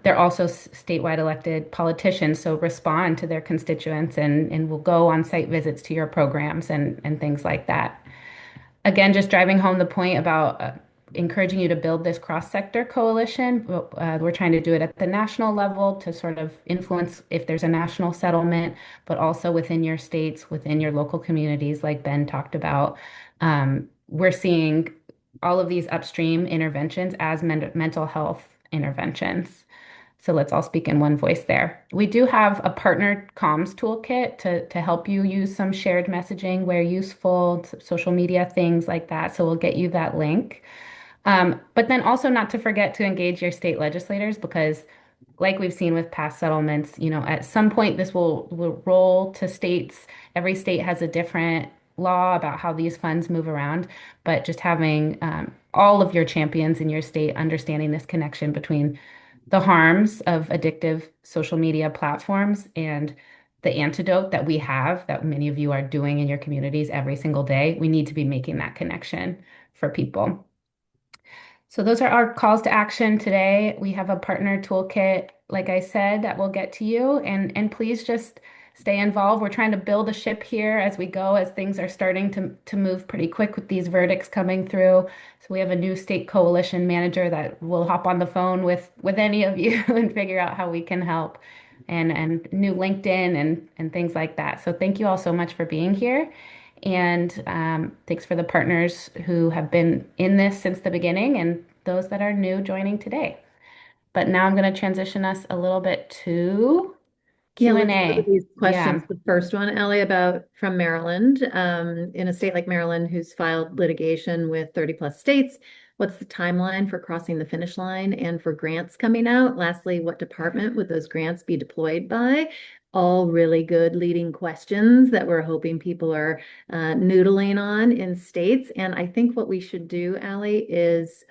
they're also statewide elected politicians, so respond to their constituents and will go on site visits to your programs and things like that. Again, just driving home the point about encouraging you to build this cross-sector coalition. We're trying to do it at the national level to sort of influence if there's a national settlement, but also within your states, within your local communities, like Ben talked about. We're seeing all of these upstream interventions as mental health interventions. So let's all speak in one voice there. We do have a partner comms toolkit to help you use some shared messaging where useful, social media, things like that. So we'll get you that link. But then also not to forget to engage your state legislators because like we've seen with past settlements, you know, at some point this will roll to states. Every state has a different law about how these funds move around, but just having all of your champions in your state understanding this connection between the harms of addictive social media platforms and the antidote that we have that many of you are doing in your communities every single day. We need to be making that connection for people. So those are our calls to action today. We have a partner toolkit, like I said, that will get to you. And please just stay involved. We're trying to build a ship here as we go, as things are starting to move pretty quick with these verdicts coming through. So we have a new state coalition manager that will hop on the phone with any of you and figure out how we can help, and new LinkedIn and things like that. So thank you all so much for being here. And thanks for the partners who have been in this since the beginning and those that are new joining today. But now I'm going to transition us a little bit to Yeah, let's go to Q&A. these Yeah. questions. The first one, Ellie, about from Maryland, in a state like Maryland, who's filed litigation with 30 plus states. What's the timeline for crossing the finish line and for grants coming out? Lastly, what department would those grants be deployed by? All really good leading questions that we're hoping people are noodling on in states. And I think what we should do, Allie, is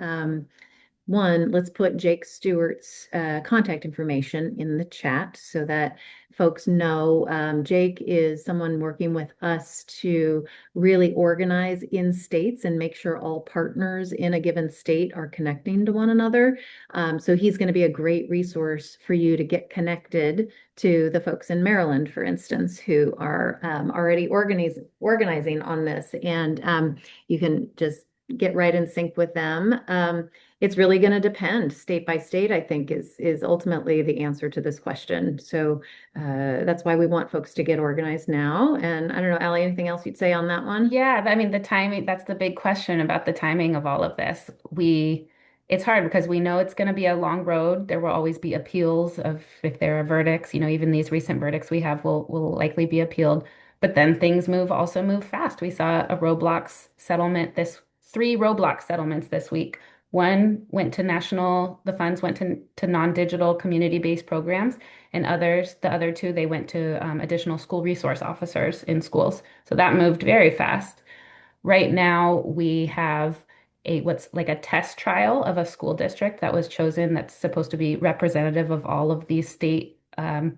one, let's put Jake Stewart's contact information in the chat so that folks know. Jake is someone working with us to really organize in states and make sure all partners in a given state are connecting to one another. So he's going to be a great resource for you to get connected to the folks in Maryland, for instance, who are already organizing on this. And you can just get right in sync with them. It's really going to depend state by state, I think, is ultimately the answer to this question. So that's why we want folks to get organized now. And I don't know, Allie, anything else you'd say on that one? Yeah, I mean, the timing, that's the big question about the timing of all of this. It's hard because we know it's going to be a long road. There will always be appeals of if there are verdicts, even these recent verdicts we have will likely be appealed. But then things also move fast. We saw a Roblox settlement three Roblox settlements this week. One went to the funds went to non-digital community-based programs, and the other two, they went to additional school resource officers in schools. So that moved very fast. Right now, we have what's like a test trial of a school district that was chosen that's supposed to be representative of all of these state and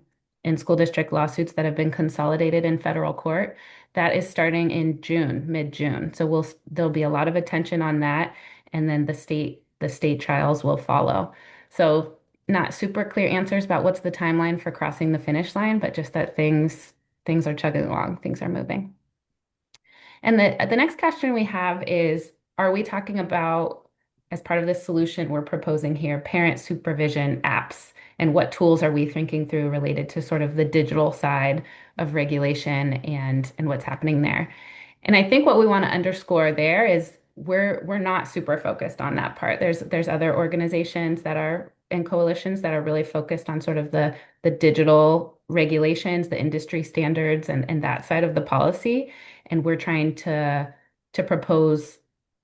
school district lawsuits that have been consolidated in federal court. That is starting in June, mid-June. So there'll be a lot of attention on that, and then the state trials will follow. So not super clear answers about what's the timeline for crossing the finish line, but just that things are chugging along, things are moving. And the next question we have is, are we talking about, as part of this solution we're proposing here, parent supervision apps? And what tools are we thinking through related to sort of the digital side of regulation and what's happening there? And I think what we want to underscore there is we're not super focused on that part. There's other organizations that are and coalitions that are really focused on sort of the digital regulations, the industry standards, and that side of the policy. And we're trying to propose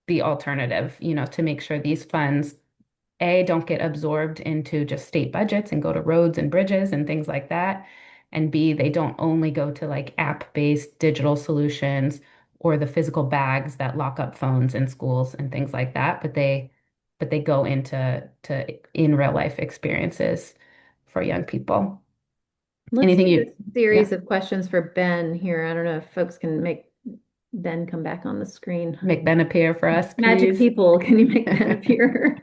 the alternative, to make sure these funds, A, don't get absorbed into just state budgets and go to roads and bridges and things like that. And B, they don't only go to like app-based digital solutions or the physical bags that lock up phones in schools and things like that, but they go into in real life experiences for young people. Let's Anything do you, a series yeah, of questions for Ben here. I don't know if folks can make Ben come back on the screen. make Ben appear for us, Magic please. people, can you make Ben appear?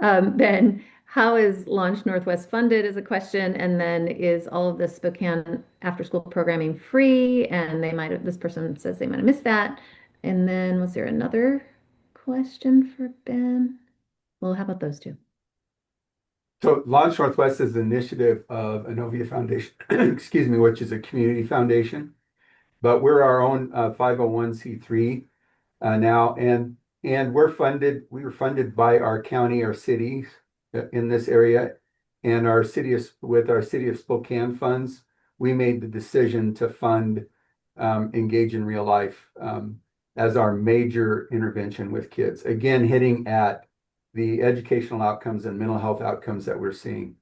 Ben, how is Launch Northwest funded is a question, and then is all of the Spokane after-school programming free? And this person says they might have missed that. And then was there another question for Ben? Well, how about those two? So Launch Northwest is an initiative of Inovia Foundation, excuse me, which is a community foundation. But we're our own 501c3 now, and we were funded by our county, our cities in this area, and with our city of Spokane funds, we made the decision to fund Engage in Real Life as our major intervention with kids. Again, hitting at the educational outcomes and mental health outcomes that we're seeing.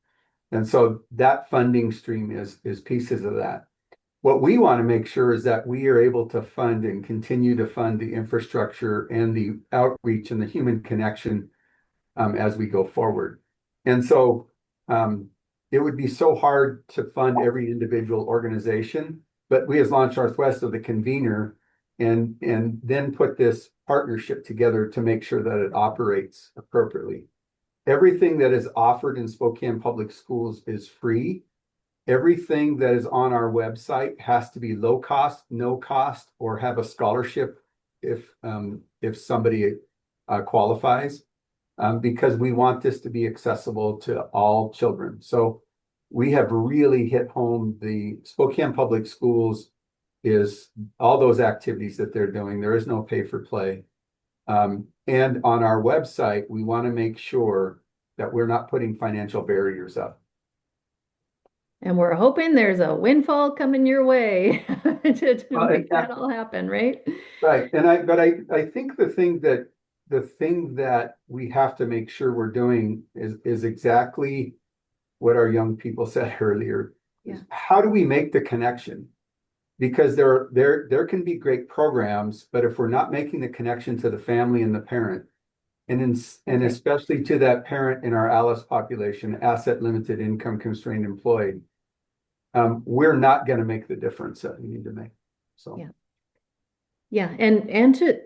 And so that funding stream is pieces of that. What we want to make sure is that we are able to fund and continue to fund the infrastructure and the outreach and the human connection as we go forward. And so it would be so hard to fund every individual organization, but we as Launch Northwest are the convener and then put this partnership together to make sure that it operates appropriately. Everything that is offered in Spokane Public Schools is free. everything that is on our website has to be low cost, no cost, or have a scholarship if somebody qualifies, because we want this to be accessible to all children. So we have really hit home. The Spokane Public Schools is all those activities that they're doing. There is no pay for play. And on our website, we want to make sure that we're not putting financial barriers up. And we're hoping there's a windfall coming your way to make that Yeah, all happen, right? right. But I think the thing that we have to make sure we're doing is exactly what our young people said earlier. Yeah. How do we make the connection? Because there can be great programs, but if we're not making the connection to the family and the parent, and especially to that parent in our ALICE population, asset limited, income constrained, employed, we're not going to make the difference that we need to make. So yeah. Yeah, and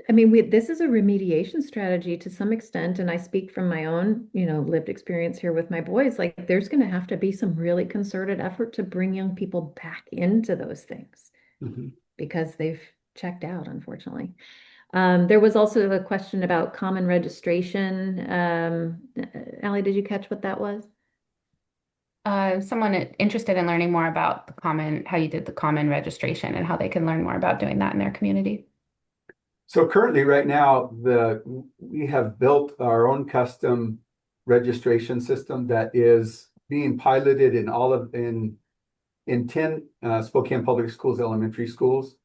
I mean, this is a remediation strategy to some extent, and I speak from my own, lived experience here with my boys. Like, there's going to have to be some really concerted effort to bring young people back into those things because they've checked out, unfortunately. There was also a question about common registration. Allie, did you catch what that was? Someone interested in learning more about how you did the common registration and how they can learn more about doing that in their community. So currently, right now, we have built our own custom registration system that is being piloted in 10 Spokane Public Schools elementary schools.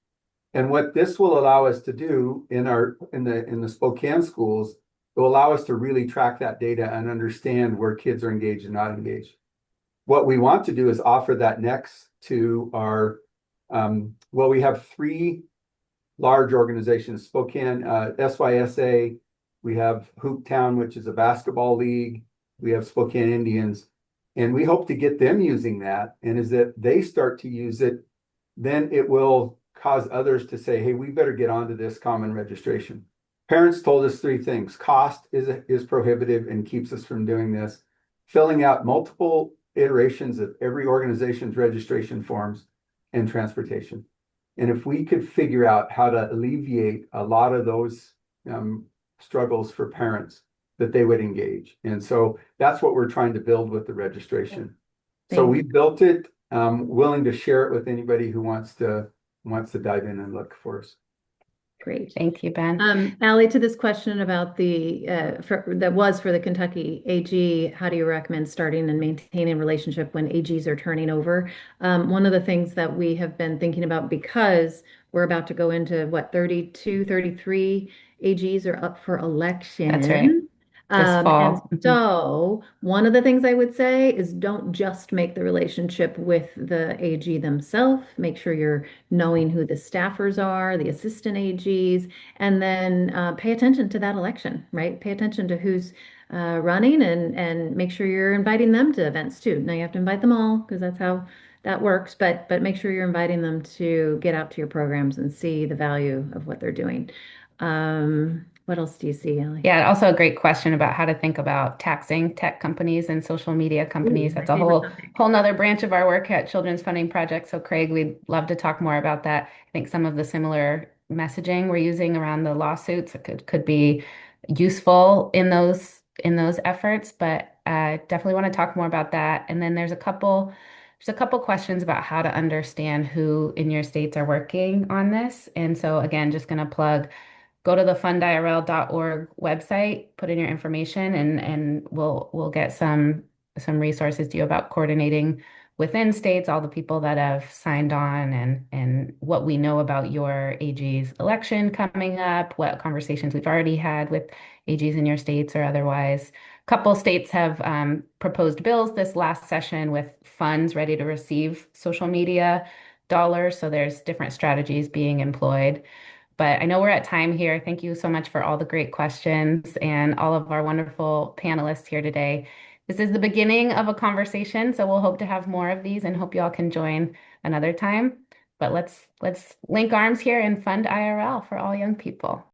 And what this will allow us to do in the Spokane schools, it will allow us to really track that data and understand where kids are engaged and not engaged. What we want to do is offer that next to our we have 3 large organizations: Spokane SYSA, we have Hooptown, which is a basketball league, we have Spokane Indians, and we hope to get them using that. And as that they start to use it, then it will cause others to say, hey, we better get onto this common registration. Parents told us 3 things. Cost is prohibitive and keeps us from doing this. Filling out multiple iterations of every organization's registration forms, and transportation. And if we could figure out how to alleviate a lot of those struggles for parents, that they would engage. And so that's what we're trying to build with the registration. So we built it, willing to share it with anybody who wants to dive in and look for us. Great. Thank you, Ben. Allie, to this question about that was for the Kentucky AG, how do you recommend starting and maintaining a relationship when AGs are turning over? One of the things that we have been thinking about, because we're about to go into 32, 33 AGs are up for election. That's right. This fall. And so one of the things I would say is don't just make the relationship with the AG themselves. Make sure you're knowing who the staffers are, the assistant AGs, and then pay attention to that election, right? Pay attention to who's running and make sure you're inviting them to events too. Now you have to invite them all because that's how that works, but make sure you're inviting them to get out to your programs and see the value of what they're doing. What else do you see, Ellie? Yeah, also a great question about how to think about taxing tech companies and social media companies. That's a whole nother branch of our work at Children's Funding Project. So Craig, we'd love to talk more about that. I think some of the similar messaging we're using around the lawsuits could be useful in those efforts, but definitely want to talk more about that. And then there's a couple questions about how to understand who in your states are working on this. And so again, just going to go to the fundirl.org website, put in your information, and we'll get some resources to you about coordinating within states, all the people that have signed on, and what we know about your AG's election coming up, what conversations we've already had with AGs in your states or otherwise. A couple states have proposed bills this last session with funds ready to receive social media dollars. So there's different strategies being employed. But I know we're at time here. Thank you so much for all the great questions and all of our wonderful panelists here today. This is the beginning of a conversation, so we'll hope to have more of these and hope you all can join another time. But let's link arms here and fund IRL for all young people.